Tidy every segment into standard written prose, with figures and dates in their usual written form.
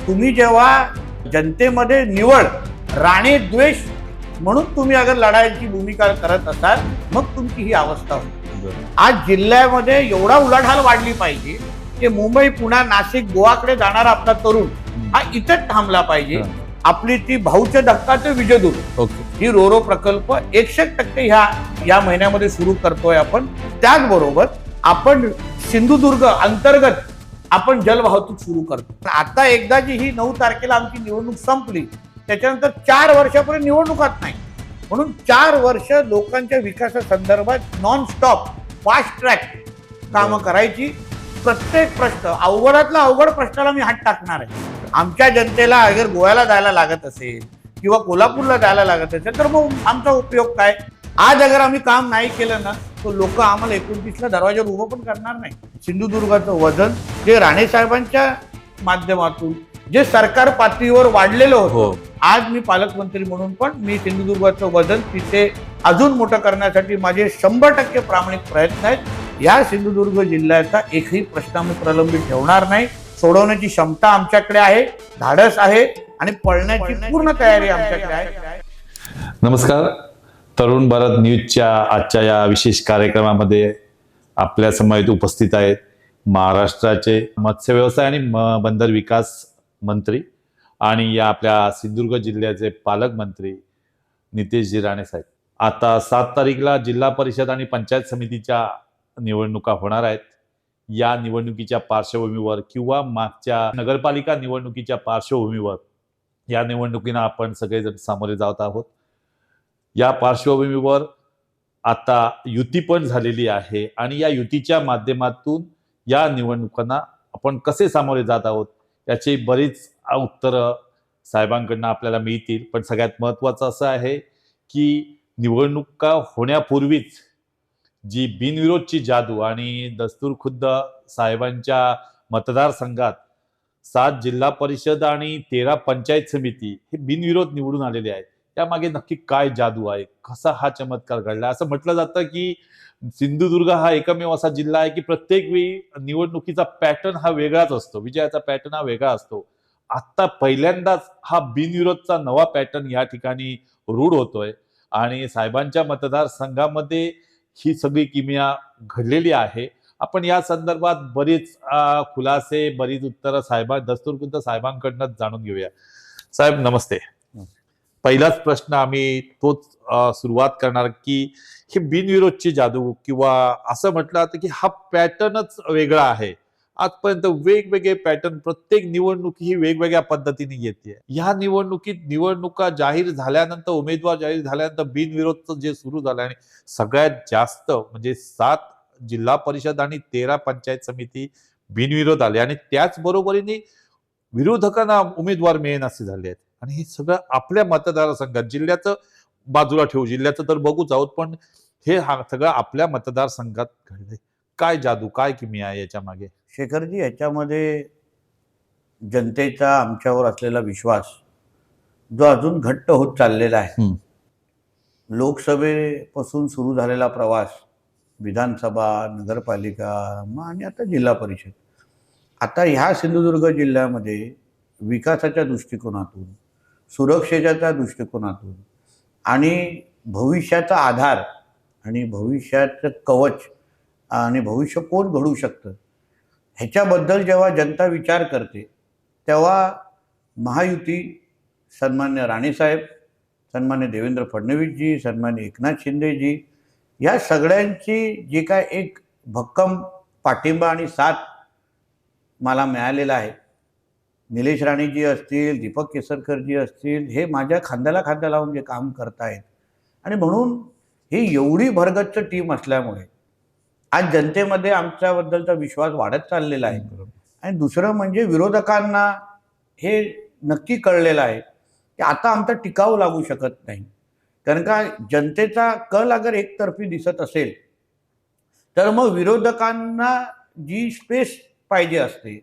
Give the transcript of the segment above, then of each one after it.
तुम्ही जेव्हा जनतेमध्ये निवड राणे द्वेष म्हणून तुम्ही अगर लढायची भूमिका करत असाल मग तुमची ही अवस्था होती. आज जिल्ह्यामध्ये एवढा उलाढाल वाढली पाहिजे की मुंबई पुणे नाशिक गोवाकडे जाणारा आपला तरुण हा इथंच थांबला पाहिजे. आपली ती भाऊचे धक्का ते विजयदूर ही रोरो प्रकल्प 100% या महिन्यामध्ये सुरू करतोय आपण. त्याचबरोबर आपण सिंधुदुर्ग अंतर्गत आपण जलवाहतूक सुरू करतो. आता एकदाची ही 9 तारखेला आमची निवडणूक संपली त्याच्यानंतर 4 वर्षापर्यंत निवडणुकात नाही, म्हणून 4 वर्ष लोकांच्या विकासासंदर्भात नॉन स्टॉप फास्ट ट्रॅक कामं करायची. प्रत्येक प्रश्न अवघडातला अवघड प्रश्नाला मी हात टाकणार आहे. आमच्या जनतेला अगर गोव्याला जायला लागत असेल किंवा कोल्हापूरला जायला लागत असेल तर मग आमचा उपयोग काय. आज अगर आम्ही काम नाही केलं ना तो लोक आम्हाला 29ला दरवाजावर उभं पण करणार नाही. सिंधुदुर्गाचं वजन जे राणे साहेबांच्या माध्यमातून जे सरकार पातळीवर वाढलेलं होतं, आज मी पालकमंत्री म्हणून पण मी सिंधुदुर्गाचं वजन तिथे अजून मोठं करण्यासाठी माझे 100% प्रामाणिक प्रयत्न आहेत. या सिंधुदुर्ग जिल्ह्याचा एकही प्रश्न आम्ही प्रलंबित ठेवणार नाही. सोडवण्याची क्षमता आमच्याकडे आहे, धाडस आहे आणि पळण्याची पूर्ण तयारी आमच्याकडे आहे. नमस्कार. तरुण भारत न्यूजच्या आजच्या या विशेष कार्यक्रमामध्ये आपल्या समवेत उपस्थित आहेत महाराष्ट्राचे मत्स्य व्यवसाय आणि बंदर विकास मंत्री आणि या आपल्या सिंधुदुर्ग जिल्ह्याचे पालकमंत्री नितेशजी राणे साहेब. आता 7 तारीखला जिल्हा परिषद आणि पंचायत समितीच्या निवडणुका होणार आहेत. या निवडणुकीच्या पार्श्वभूमीवर किंवा मागच्या नगरपालिका निवडणुकीच्या पार्श्वभूमीवर या निवडणुकीला आपण सगळेजण सामोरे जात आहोत. या पार्श्वभूमीवर आता युती पण झालेली आहे आणि या युतीच्या माध्यमातून या निवडणुकांना आपण कसे सामोरे जात आहोत याची बरीच उत्तरं साहेबांकडनं आपल्याला मिळतील. पण सगळ्यात महत्त्वाचं असं आहे की निवडणुका होण्यापूर्वीच जी बिनविरोधची जादू आणि दस्तूर खुद्द साहेबांच्या मतदारसंघात 7 जिल्हा परिषद आणि 13 पंचायत समिती हे बिनविरोध निवडून आलेले आहेत. त्यामागे नक्की काय जादू आहे, कसा हा चमत्कार घडला. असं म्हटलं जातं की सिंधुदुर्ग हा एकमेव असा जिल्हा आहे की प्रत्येक वेळी निवडणुकीचा पॅटर्न हा वेगळाच असतो, विजयाचा पॅटर्न हा वेगळा असतो. आता पहिल्यांदाच हा बिनविरोधचा नवा पॅटर्न या ठिकाणी रूढ होतोय आणि साहेबांच्या मतदारसंघामध्ये ही सगळी किमया घडलेली आहे. आपण या संदर्भात बरीच खुलासे बरीच उत्तरं दस्तूरखुद्द साहेबांकडनं जाणून घेऊया. साहेब नमस्ते. पहिलाच प्रश्न आम्ही तोच सुरुवात करणार की ही बिनविरोधची जादू किंवा असं म्हटलं जातं की हा पॅटर्नच वेगळा आहे. आजपर्यंत वेगवेगळे पॅटर्न प्रत्येक निवडणूक ही वेगवेगळ्या पद्धतीने येते. या निवडणुकीत निवडणुका जाहीर झाल्यानंतर उमेदवार जाहीर झाल्यानंतर बिनविरोधचं जे सुरू झालं आणि सगळ्यात जास्त म्हणजे 7 जिल्हा परिषद आणि 13 पंचायत समिती बिनविरोध आले आणि त्याच बरोबरीने विरोधकांना उमेदवार मिळेनासे झाले आहेत. आणि हे सगळं आपल्या मतदारसंघात जिल्ह्याचं बाजूला ठेवू, जिल्ह्याचं तर बघूच आहोत, पण हे सगळं आपल्या मतदारसंघात घडलंय. काय जादू काय किमया आहे याच्या मागे. शेखरजी, याच्यामध्ये जनतेचा आमच्यावर असलेला विश्वास जो अजून घट्ट होत चाललेला आहे. लोकसभेपासून सुरू झालेला प्रवास, विधानसभा, नगरपालिका आणि आता जिल्हा परिषद. आता ह्या सिंधुदुर्ग जिल्ह्यामध्ये विकासाच्या दृष्टिकोनातून, सुरक्षेच्या दृष्टिकोनातून आणि भविष्याचा आधार आणि भविष्याचं कवच आणि भविष्य कोण घडू शकतं ह्याच्याबद्दल जेव्हा जनता विचार करते तेव्हा महायुती, सन्मान्य राणेसाहेब, सन्मान्य देवेंद्र फडणवीसजी, सन्मान्य एकनाथ शिंदेजी या सगळ्यांची जी काय एक भक्कम पाठिंबा आणि साथ मला मिळालेला आहे. निलेश राणेजी असतील, दीपक केसरकरजी असतील, हे माझ्या खांद्याला खांदा लावून जे काम करतायत आणि म्हणून ही एवढी भरगच्च टीम असल्यामुळे आज जनतेमध्ये आमच्याबद्दलचा विश्वास वाढत चाललेला आहे. आणि दुसरं म्हणजे विरोधकांना हे नक्की कळलेलं आहे की आता आमचा टिकाव लागू शकत नाही. कारण का जनतेचा कल अगर एकतर्फी दिसत असेल तर मग विरोधकांना जी स्पेस पाहिजे असते,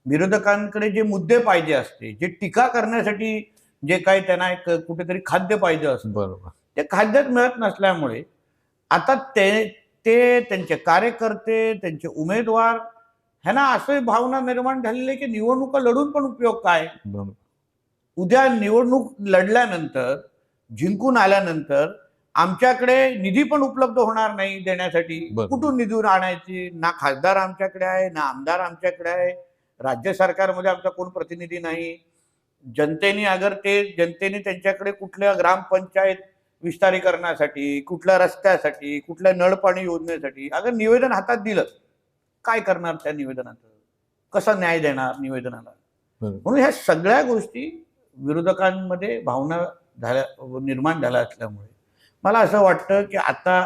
विरोधकांकडे जे मुद्दे पाहिजे असते, जे टीका करण्यासाठी जे काही त्यांना एक कुठेतरी खाद्य पाहिजे असतं, बरोबर, ते खाद्यच मिळत नसल्यामुळे आता ते त्यांचे कार्यकर्ते, त्यांचे उमेदवार ह्यांना असं भावना निर्माण झालेली आहे की निवडणुका लढून पण उपयोग काय. बरोबर. उद्या निवडणूक लढल्यानंतर जिंकून आल्यानंतर आमच्याकडे निधी पण उपलब्ध होणार नाही देण्यासाठी. बरोबर. कुठून निधी आणायची. ना खासदार आमच्याकडे आहे, ना आमदार आमच्याकडे आहे, राज्य सरकारमध्ये आमचा कोण प्रतिनिधी नाही. जनतेने त्यांच्याकडे कुठल्या ग्रामपंचायत विस्तारीकरणासाठी, कुठल्या रस्त्यासाठी, कुठल्या नळपाणी योजनेसाठी अगर निवेदन हातात दिलं, काय करणार त्या निवेदनाचं, कसा न्याय देणार निवेदनाला. बरोबर. म्हणून ह्या सगळ्या गोष्टी विरोधकांमध्ये भावना निर्माण झाल्या असल्यामुळे मला असं वाटतं की आता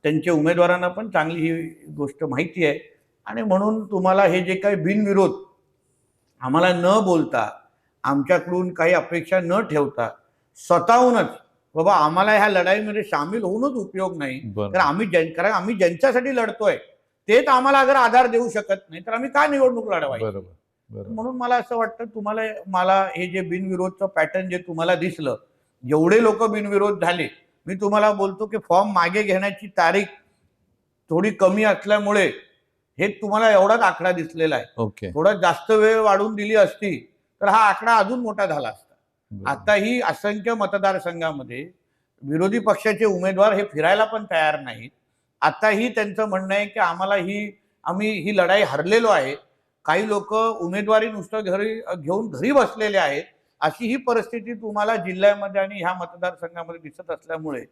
त्यांच्या उमेदवारांना पण चांगली ही गोष्ट माहिती आहे. आणि म्हणून तुम्हाला हे जे काही बिनविरोध आम्हाला न बोलता, आमच्याकडून काही अपेक्षा न ठेवता स्वतःहूनच बाबा आम्हाला ह्या लढाईमध्ये सामील होऊनच उपयोग नाही, बरोबर. कारण आम्ही ज्यांच्यासाठी लढतोय तेच आम्हाला अगर आधार देऊ शकत नाही तर आम्ही का निवडणूक लढवायची. बरोबर. बरोबर. म्हणून मला असं वाटतं मला हे जे बिनविरोधचं पॅटर्न जे तुम्हाला दिसलं, जेवढे लोक बिनविरोध झाले, मी तुम्हाला बोलतो की फॉर्म मागे घेण्याची तारीख थोडी कमी असल्यामुळे हे तुम्हाला एवढाच आकडा दिसलेला आहे. ओके. थोडा जास्त वेळ वाढवून दिली असती तर हा आकडा अजून मोठा झाला असता. बरोबर. आताही असंख्य मतदारसंघामध्ये विरोधी पक्षाचे उमेदवार हे फिरायला पण तयार नाहीत. आताही त्यांचं म्हणणं आहे की आम्ही ही लढाई हरलेलो आहे. काही लोक उमेदवारी नुसतं घेऊन घरी बसलेले आहेत. अशी ही परिस्थिती तुम्हाला जिल्ह्यामध्ये आणि ह्या मतदारसंघामध्ये दिसत असल्यामुळे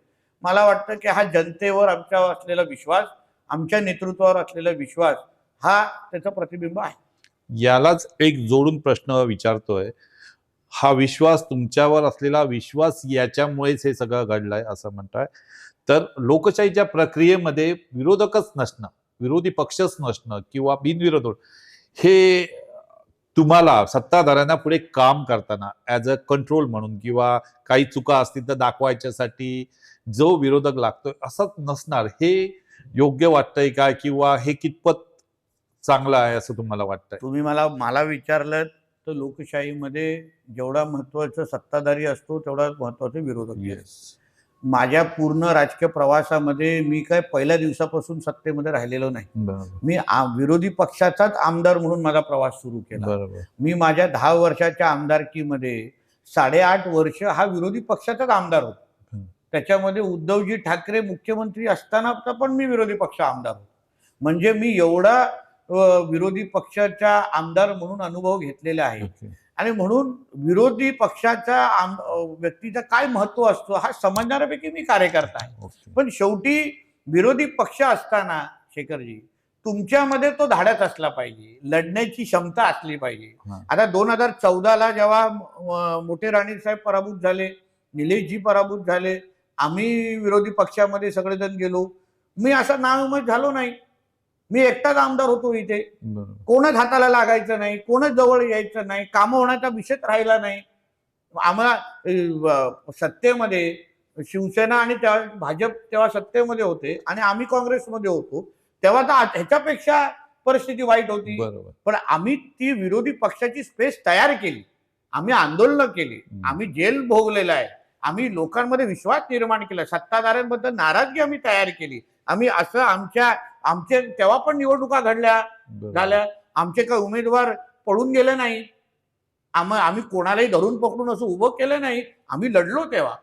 मला वाटतं की हा जनतेवर आमच्यावर असलेला विश्वास, आमच्या नेतृत्वावर असलेला विश्वास हा त्याचं प्रतिबिंब आहे. यालाच एक जोडून प्रश्न विचारतोय, हा विश्वास, तुमच्यावर असलेला विश्वास याच्यामुळेच हे सगळं घडलंय असं म्हणताय, तर लोकशाहीच्या प्रक्रियेमध्ये विरोधकच नसणं, विरोधी पक्षच नसणं किंवा बिनविरोध हे तुम्हाला सत्ताधाऱ्यांना पुढे काम करताना ऍज अ कंट्रोल म्हणून किंवा काही चुका असतील तर दाखवायच्यासाठी जो विरोधक लागतोय असंच नसणार, हे योग्य वाटतंय का किंवा हे कितपत चांगलं आहे असं तुम्हाला वाटतंय? तुम्ही मला विचारलं तर लोकशाहीमध्ये जेवढा महत्वाचा सत्ताधारी असतो तेवढा महत्वाचा विरोधक असतो. माझ्या पूर्ण राजकीय प्रवासामध्ये मी काय पहिल्या दिवसापासून सत्तेमध्ये राहिलेलो नाही. बरोबर. मी विरोधी पक्षाचाच आमदार म्हणून माझा प्रवास सुरू केला. बरोबर. मी माझ्या 10 वर्षाच्या आमदारकीमध्ये 8.5 वर्ष हा विरोधी पक्षाचाच आमदार होतो. त्याच्यामध्ये उद्धवजी ठाकरे मुख्यमंत्री असताना पण मी विरोधी पक्ष आमदार होतो. म्हणजे मी एवढा विरोधी पक्षाचा आमदार म्हणून अनुभव घेतलेला आहे. ओके. आणि म्हणून विरोधी पक्षाचा व्यक्तीचा काय महत्व असतो हा समजणाऱ्यापैकी मी कार्यकर्ता आहे. ओके. पण शेवटी विरोधी पक्ष असताना शेखरजी तुमच्यामध्ये तो धाडस असला पाहिजे, लढण्याची क्षमता असली पाहिजे. हा. आता 2014ला जेव्हा मोठे राणे साहेब पराभूत झाले, निलेशजी पराभूत झाले, आम्ही विरोधी पक्षामध्ये सगळेजण गेलो. मी असं नामत झालो नाही. मी एकटाच आमदार होतो इथे. बरोबर. कोणच हाताला लागायचं नाही, कोणच जवळ यायचं नाही, कामं होण्याचा विषयच राहिला नाही. आम्हाला सत्तेमध्ये शिवसेना आणि भाजप तेव्हा सत्तेमध्ये होते आणि आम्ही काँग्रेसमध्ये होतो, तेव्हा तर ह्याच्यापेक्षा परिस्थिती वाईट होती. बरोबर. पण आम्ही ती विरोधी पक्षाची स्पेस तयार केली, आम्ही आंदोलनं केली, आम्ही जेल भोगलेला आहे, आम्ही लोकांमध्ये विश्वास निर्माण केला, सत्ताधाऱ्यांबद्दल नाराजगी आम्ही तयार केली. आम्ही असं आमचे तेव्हा पण निवडणुका झाल्या. आमचे काही उमेदवार पळून गेले नाही. आम्ही कोणालाही धरून पकडून असं उभं केलं नाही. आम्ही लढलो तेव्हा.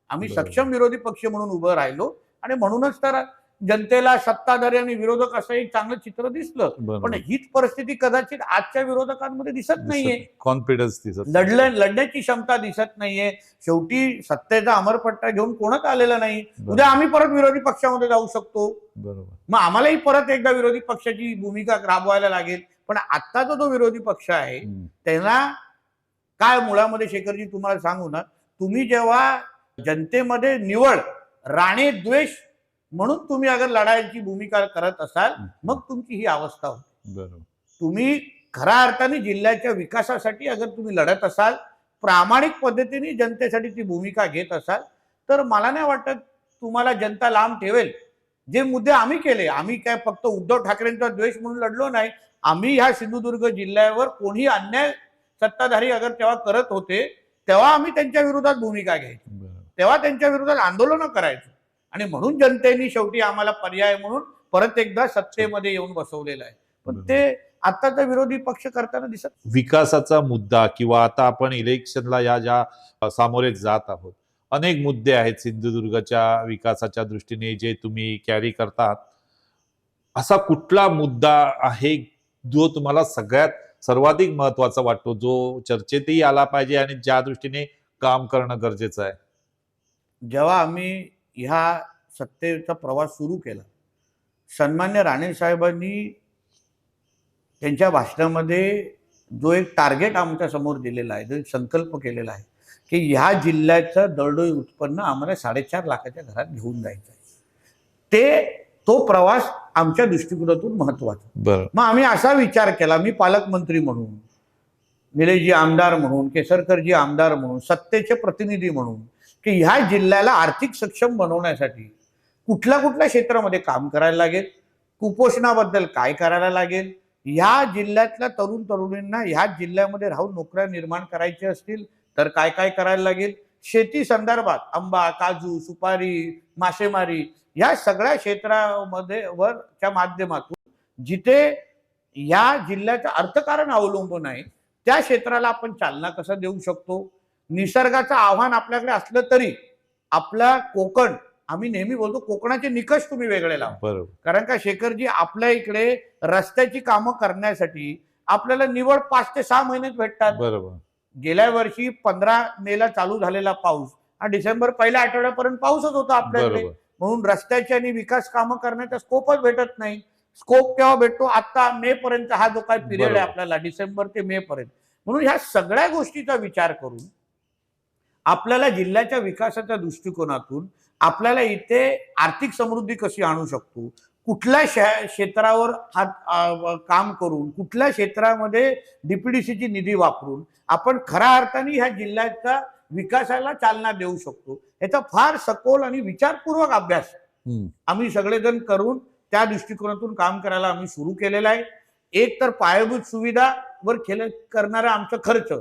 आम्ही सक्षम विरोधी पक्ष म्हणून उभं राहिलो आणि म्हणूनच तर जनतेला सत्ताधारी आणि विरोधक असं एक चांगलं चित्र दिसलं. पण हीच परिस्थिती कदाचित आजच्या विरोधकांमध्ये दिसत नाहीये. कॉन्फिडन्स दिसत, लढण्याची क्षमता दिसत नाहीये. शेवटी सत्तेचा अमरपट्टा घेऊन कोणच आलेला नाही. उद्या आम्ही परत विरोधी पक्षामध्ये जाऊ शकतो. बरोबर. मग आम्हालाही परत एकदा विरोधी पक्षाची भूमिका राबवायला लागेल. पण आत्ताचा जो विरोधी पक्ष आहे त्यांना काय मुळामध्ये शेखरजी तुम्हाला सांगू ना, तुम्ही जेव्हा जनतेमध्ये निवड राणे द्वेष म्हणून तुम्ही अगर लढाईची भूमिका करत असाल मग तुमची ही अवस्था होती. बरोबर. तुम्ही खऱ्या अर्थाने जिल्ह्याच्या विकासासाठी अगर तुम्ही लढत असाल, प्रामाणिक पद्धतीने जनतेसाठी ती भूमिका घेत असाल तर मला नाही वाटत तुम्हाला जनता लांब ठेवेल. जे मुद्दे आम्ही केले, आम्ही काय फक्त उद्धव ठाकरेंचा द्वेष म्हणून लढलो नाही. आम्ही ह्या सिंधुदुर्ग जिल्ह्यावर कोणी अन्याय सत्ताधारी अगर तेव्हा करत होते तेव्हा आम्ही त्यांच्या विरोधात भूमिका घ्यायचो, तेव्हा त्यांच्या विरोधात आंदोलनं करायचो. आणि म्हणून जनतेने शेवटी आम्हाला पर्याय म्हणून परत एकदा सत्तेमध्ये येऊन बसवलेलं आहे. पण ते आताचा विरोधी पक्ष करताना दिसत. विकासाचा मुद्दा किंवा आता आपण इलेक्शनला या ज्या सामोरे जात आहोत, अनेक मुद्दे आहेत सिंधुदुर्गच्या विकासाच्या दृष्टीने जे तुम्ही कॅरी करतात. असा कुठला मुद्दा आहे जो तुम्हाला सर्वाधिक महत्वाचा वाटतो, जो चर्चेतही आला पाहिजे आणि ज्या दृष्टीने काम करणं गरजेचं आहे? जेव्हा आम्ही ह्या सत्तेचा प्रवास सुरू केला, सन्मान्य राणे साहेबांनी त्यांच्या भाषणामध्ये जो एक टार्गेट आमच्या समोर दिलेला आहे, जो एक संकल्प केलेला आहे की ह्या जिल्ह्याचं दरडोई उत्पन्न आम्हाला 4.5 लाखाच्या घरात घेऊन जायचं आहे. तो प्रवास आमच्या दृष्टिकोनातून महत्वाचा. बरं. मग आम्ही असा विचार केला, मी पालकमंत्री म्हणून, निलेशजी आमदार म्हणून, केसरकरजी आमदार म्हणून, सत्तेचे प्रतिनिधी म्हणून, की ह्या जिल्ह्याला आर्थिक सक्षम बनवण्यासाठी कुठल्या क्षेत्रामध्ये काम करायला लागेल, कुपोषणाबद्दल काय करायला लागेल, ह्या जिल्ह्यातल्या तरुण तरुणींना ह्या जिल्ह्यामध्ये राहून नोकऱ्या निर्माण करायच्या असतील तर काय काय करायला लागेल, शेती संदर्भात आंबा, काजू, सुपारी, मासेमारी या सगळ्या क्षेत्रामध्ये वरच्या माध्यमातून जिथे या जिल्ह्याचं अर्थकारण अवलंबून आहे त्या क्षेत्राला आपण चालना कसं देऊ शकतो. निसर्गाचं आव्हान आपल्याकडे असलं तरी आपला कोकण, आम्ही नेहमी बोलतो कोकणाचे निकष तुम्ही वेगळे लावा. बरोबर. कारण का शेखरजी, आपल्या इकडे रस्त्याची कामं करण्यासाठी आपल्याला निवड 5 ते 6 महिनेच भेटतात. बरोबर. गेल्या वर्षी 15 मेला चालू झालेला पाऊस हा डिसेंबर पहिल्या आठवड्यापर्यंत पाऊसच होता आपल्याकडे. म्हणून रस्त्याची आणि विकास कामं करण्याचा स्कोपच भेटत नाही. स्कोप केव्हा भेटतो? आता मे पर्यंत हा जो काय पिरियड आहे आपल्याला, डिसेंबर ते मे पर्यंत. म्हणून ह्या सगळ्या गोष्टीचा विचार करून आपल्याला जिल्ह्याच्या विकासाच्या दृष्टिकोनातून आपल्याला इथे आर्थिक समृद्धी कशी आणू शकतो, कुठल्या क्षेत्रावर काम करून, कुठल्या क्षेत्रामध्ये डीपीडीसीची निधी वापरून आपण खऱ्या अर्थाने ह्या जिल्ह्याच्या विकासाला चालना देऊ शकतो, याचा फार सखोल आणि विचारपूर्वक अभ्यास आम्ही सगळेजण करून त्या दृष्टिकोनातून काम करायला आम्ही सुरू केलेला आहे. एक तर पायाभूत सुविधावर करणारा आमचा खर्च,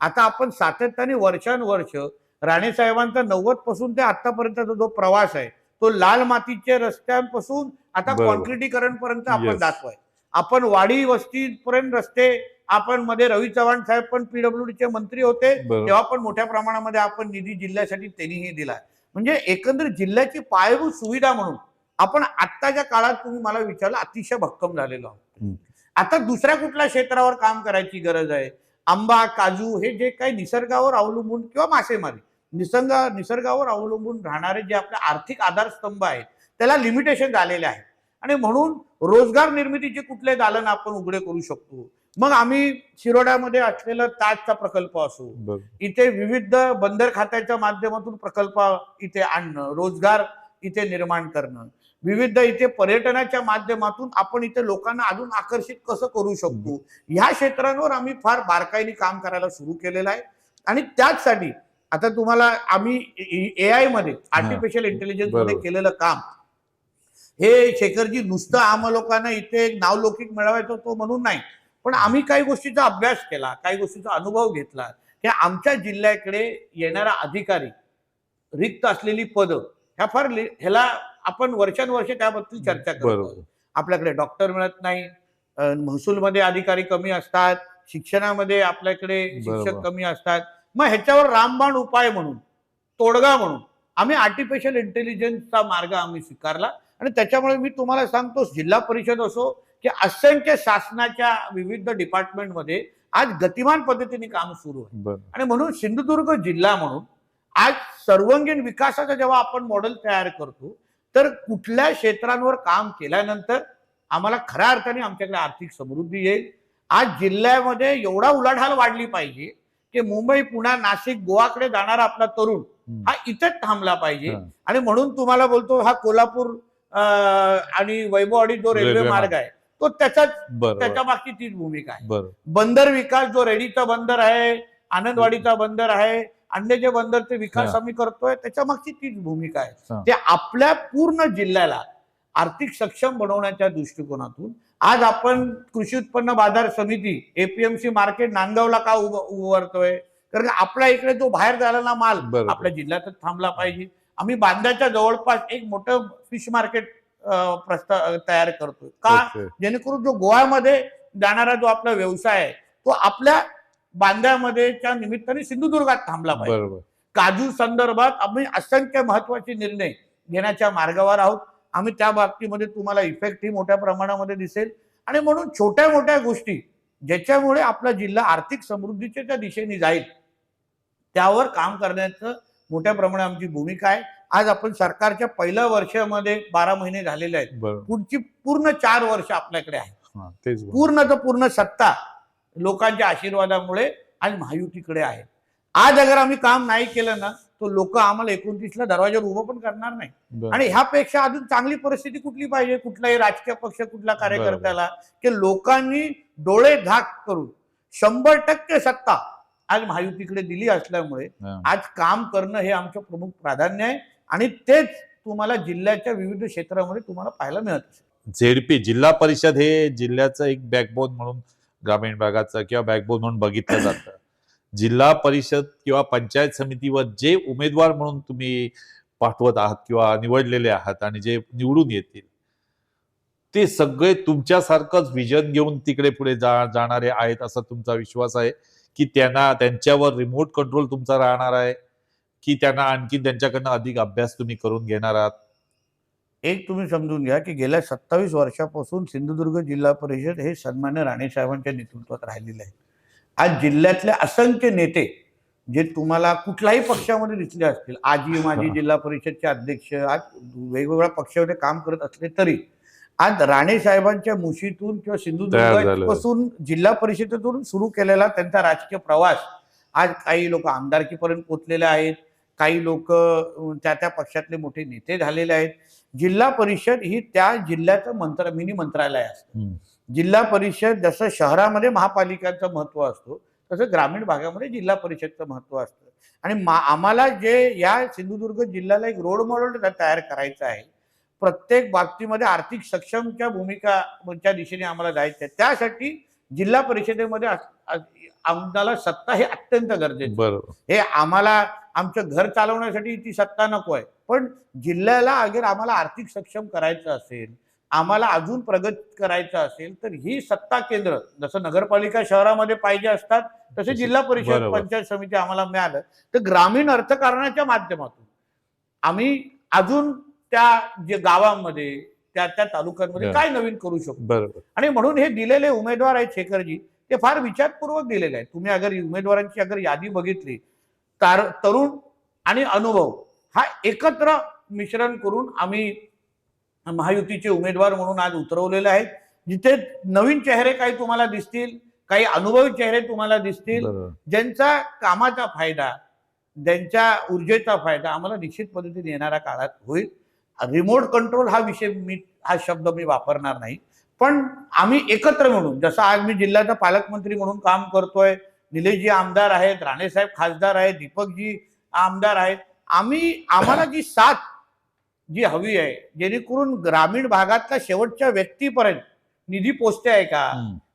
आता आपण सातत्याने वर्षानुवर्ष राणे साहेबांचा 90 पासून ते आतापर्यंतचा जो प्रवास आहे तो लाल मातीच्या रस्त्यांपासून आता कॉन्क्रिटीकरण पर्यंत आपण जातोय. आपण वाडी वस्ती पर्यंत रस्ते, आपण मध्ये रवी चव्हाण साहेब पण पीडब्ल्यूडीचे मंत्री होते तेव्हा पण मोठ्या प्रमाणामध्ये आपण निधी जिल्ह्यासाठी त्यांनीही दिला. म्हणजे एकंदरीत जिल्ह्याची पायाभूत सुविधा म्हणून आपण आत्ताच्या काळात, तुम्ही मला विचारलं, अतिशय भक्कम झालेलो आहोत. आता दुसऱ्या कुठल्या क्षेत्रावर काम करायची गरज आहे? आंबा, काजू हे जे काही निसर्गावर अवलंबून किंवा मासेमारी, निसर्गावर अवलंबून राहणारे जे आपले आर्थिक आधारस्तंभ आहेत त्याला लिमिटेशन झालेले आहे. आणि म्हणून रोजगार निर्मितीचे कुठले दालन आपण उघडे करू शकतो. मग आम्ही शिरोड्यामध्ये असलेला ताजचा प्रकल्प असो, इथे विविध बंदर खात्याच्या माध्यमातून प्रकल्प इथे आणणं, रोजगार इथे निर्माण करणं, विविध इथे पर्यटनाच्या माध्यमातून आपण इथे लोकांना अजून आकर्षित कसं करू शकतो, ह्या क्षेत्रांवर आम्ही फार बारकाईने काम करायला सुरू केलेलं आहे. आणि त्याचसाठी आता तुम्हाला आम्ही AI मध्ये, आर्टिफिशियल इंटेलिजन्स मध्ये केलेलं काम, हे शेखरजी नुसतं आम लोकांना इथे एक नावलौकिक मिळवायचं तो म्हणून नाही, पण आम्ही काही गोष्टीचा अभ्यास केला, काही गोष्टीचा अनुभव घेतला की आमच्या जिल्ह्याकडे येणारा अधिकारी, रिक्त असलेली पदं ह्याला आपण वर्षानुवर्ष त्याबद्दल चर्चा करतो. आपल्याकडे डॉक्टर मिळत नाही, महसूलमध्ये अधिकारी कमी असतात, शिक्षणामध्ये आपल्याकडे शिक्षक कमी असतात. मग ह्याच्यावर रामबाण उपाय म्हणून, तोडगा म्हणून आम्ही आर्टिफिशियल इंटेलिजन्सचा मार्ग आम्ही स्वीकारला. आणि त्याच्यामुळे मी तुम्हाला सांगतो, जिल्हा परिषद असो की असंख्य शासनाच्या विविध डिपार्टमेंटमध्ये आज गतिमान पद्धतीने काम सुरू आहे. आणि म्हणून सिंधुदुर्ग जिल्हा म्हणून आज सर्वांगीण विकासाचा जेव्हा आपण मॉडेल तयार करतो तर कुठल्या क्षेत्रांवर काम केल्यानंतर आम्हाला खऱ्या अर्थाने आमच्याकडे आर्थिक समृद्धी येईल. आज जिल्ह्यामध्ये एवढा उलाढाल वाढली पाहिजे की मुंबई, पुणे, नाशिक, गोवाकडे जाणारा आपला तरुण हा इथेच थांबला पाहिजे. आणि म्हणून तुम्हाला बोलतो, हा कोल्हापूर आणि वैभववाडी जो रेल्वे मार्ग आहे तो त्याच्या मागची तीच भूमिका आहे. बंदर विकास, जो रेडीचा बंदर आहे, आनंदवाडीचा बंदर आहे, अंड्याचे बंदरचे विकास आम्ही करतोय, त्याच्या मागची तीच भूमिका आहे. ते आपल्या पूर्ण जिल्ह्याला आर्थिक सक्षम बनवण्याच्या दृष्टिकोनातून आज आपण कृषी उत्पन्न बाजार समिती, APMC मार्केट नांदगावला का उभारतोय? कारण आपल्या इकडे जो बाहेर झालेला माल आपल्या जिल्ह्यातच थांबला पाहिजे. आम्ही बांद्याच्या जवळपास एक मोठं फिश मार्केट प्रस्ताव तयार करतोय का, जेणेकरून जो गोव्यामध्ये जाणारा जो आपला व्यवसाय आहे तो आपल्या बांद्यामध्ये त्या निमित्ताने सिंधुदुर्गात थांबला पाहिजे. काजू संदर्भात आम्ही असंख्य महत्वाचे निर्णय घेण्याच्या मार्गावर आहोत. आम्ही त्या बाबतीमध्ये तुम्हाला इफेक्टही मोठ्या प्रमाणामध्ये दिसेल. आणि म्हणून छोट्या मोठ्या गोष्टी ज्याच्यामुळे आपला जिल्हा आर्थिक समृद्धीच्या दिशेने जाईल त्यावर काम करण्याचं मोठ्या प्रमाणात आमची भूमिका आहे. आज आपण सरकारच्या पहिल्या वर्षामध्ये 12 महिने झालेले आहेत. पुढची पूर्ण 4 वर्ष आपल्याकडे आहे. पूर्ण सत्ता लोकांच्या आशीर्वादामुळे आज महायुतीकडे आहे. आज अगर आम्ही काम नाही केलं ना तो लोक आम्हाला 29ला दरवाजावर उभं पण करणार नाही. आणि ह्यापेक्षा अजून चांगली परिस्थिती कुठली पाहिजे कुठलाही राजकीय पक्ष कुठल्या कार्यकर्त्याला की लोकांनी डोळे झाक करून 100% सत्ता आज महायुतीकडे दिली असल्यामुळे आज काम करणं हे आमचं प्रमुख प्राधान्य आहे. आणि तेच तुम्हाला जिल्ह्याच्या विविध क्षेत्रामध्ये तुम्हाला पाहायला मिळत असेल. झेडपी जिल्हा परिषद हे जिल्ह्याचं एक बॅकबोन म्हणून ग्रामीण भागाचं किंवा बॅकबोन म्हणून बघितलं जातं. जिल्हा परिषद किंवा पंचायत समितीवर जे उमेदवार म्हणून तुम्ही पाठवत आहात किंवा निवडलेले आहात आणि जे निवडून येतील ते सगळे तुमच्यासारखंच विजन घेऊन तिकडे पुढे जाणारे आहेत असा तुमचा विश्वास आहे की त्यांच्यावर रिमोट कंट्रोल तुमचा राहणार आहे की त्यांना आणखी त्यांच्याकडनं अधिक अभ्यास तुम्ही करून घेणार आहात? एक तुम्ही समजून घ्या की गेल्या 27 वर्षापासून सिंधुदुर्ग जिल्हा परिषद हे सन्मान्य राणे साहेबांच्या नेतृत्वात राहिलेले आहे. आज जिल्ह्यातले असंख्य नेते जे तुम्हाला कुठल्याही पक्षामध्ये दिसले असतील, आजी माजी जिल्हा परिषदचे अध्यक्ष आज वेगवेगळ्या पक्षामध्ये काम करत असले तरी आज राणे साहेबांच्या मुशीतून किंवा सिंधुदुर्गापासून जिल्हा परिषदेतून सुरू केलेला त्यांचा राजकीय प्रवास आज काही लोक आमदारकीपर्यंत पोहोचलेले आहेत, काही लोक त्या पक्षातले मोठे नेते झालेले आहेत. जिल्हा परिषद ही त्या जिल्ह्याचं मिनी मंत्रालय असतं. जिल्हा परिषद जसं शहरामध्ये महापालिकांचं महत्व असतो तसं ग्रामीण भागामध्ये जिल्हा परिषदचं महत्व असतं. आणि आम्हाला जे या सिंधुदुर्ग जिल्ह्याला एक रोल मॉडेल तयार करायचं आहे, प्रत्येक बाबतीमध्ये आर्थिक सक्षमच्या भूमिकाच्या दिशेने आम्हाला जायचं आहे. त्यासाठी जिल्हा परिषदेमध्ये आम्हाला सत्ता हे अत्यंत गरजेचं. हे आम्हाला आमचं घर चालवण्यासाठी ती सत्ता नको आहे, पण जिल्ह्याला अगर आम्हाला आर्थिक सक्षम करायचं असेल, आम्हाला अजून प्रगत करायचं असेल तर ही सत्ता केंद्र जसं नगरपालिका शहरामध्ये पाहिजे असतात तसे जिल्हा परिषद पंचायत समिती आम्हाला मिळालं तर ग्रामीण अर्थकारणाच्या माध्यमातून आम्ही अजून त्या जे गावांमध्ये त्या तालुक्यांमध्ये काय नवीन करू शकतो. आणि म्हणून हे दिलेले उमेदवार आहेत शेखरजी ते फार विचारपूर्वक दिलेले आहेत. तुम्ही अगर उमेदवारांची अगर यादी बघितली तरुण आणि अनुभव हा एकत्र मिश्रण करून आम्ही महायुतीचे उमेदवार म्हणून आज उतरवलेले आहेत. जिथे नवीन चेहरे काही तुम्हाला दिसतील, काही अनुभवी चेहरे तुम्हाला दिसतील, ज्यांचा कामाचा फायदा ज्यांच्या ऊर्जेचा फायदा आम्हाला निश्चित पद्धतीने येणाऱ्या काळात होईल. रिमोट कंट्रोल हा शब्द मी वापरणार नाही, पण आम्ही एकत्र म्हणून जसं आज मी जिल्ह्याचा पालकमंत्री म्हणून काम करतोय, निलेशजी आमदार आहेत, राणेसाहेब खासदार आहेत, दीपकजी आमदार आहेत, आम्हाला जी साथ जी हवी आहे जेणेकरून ग्रामीण भागातल्या शेवटच्या व्यक्तीपर्यंत निधी पोचते आहे का,